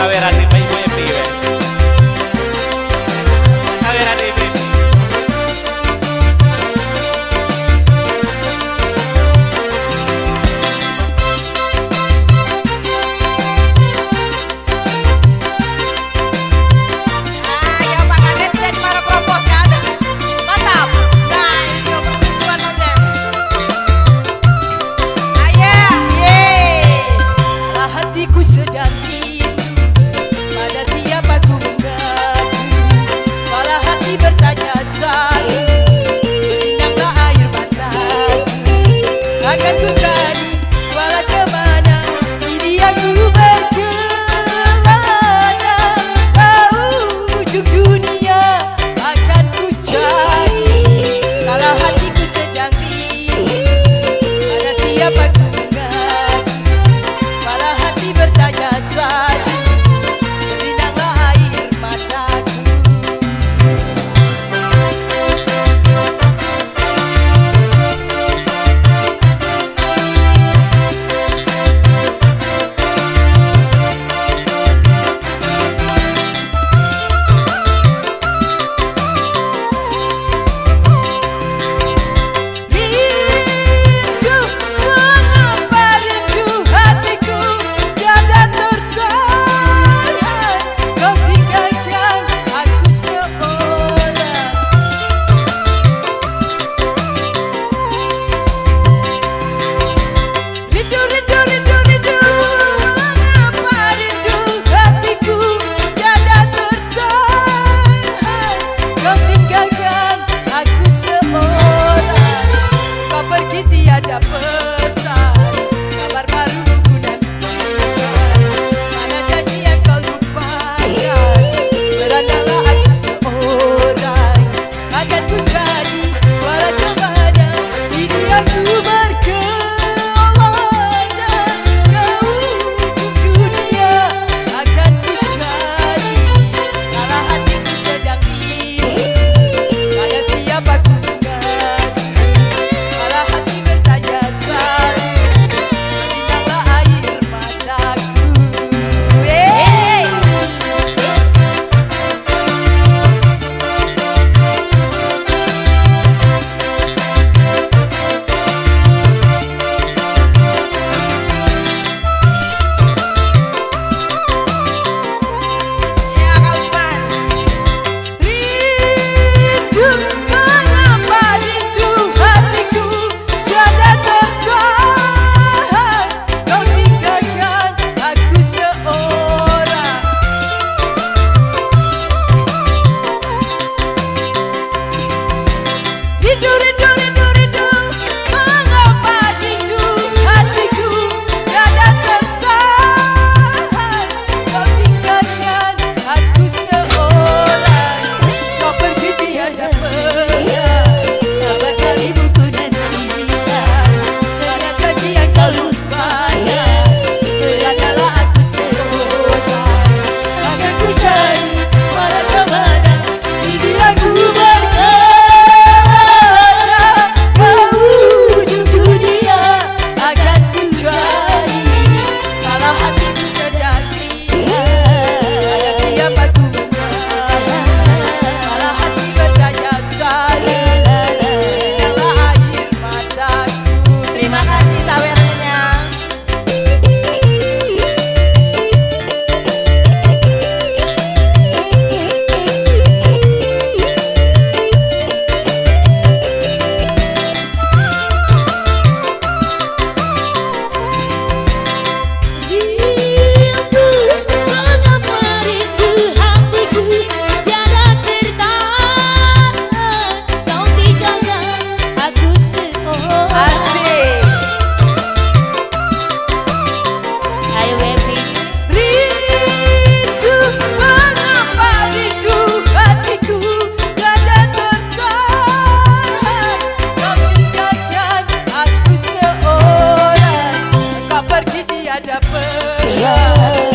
saweran di ibu Epi we. Saweran di ibu Epi. Akan ku cari walau kemana ini aku berkelana, ujung dunia akan ku cari. Kalau hatiku sedang rindu pada siapa ku mengadu, walau hati bertanya suatu berinanglah air mataku. Tiada pesan, kabar baru ku nantikan, mana janji yang kau lupakan. Berandalah aku seorang, akan ku cari walau kemana ini aku berkelana, ke ujung dunia akan ku cari. Kalau hatiku sedang rindu pada siapa ku tiada perang.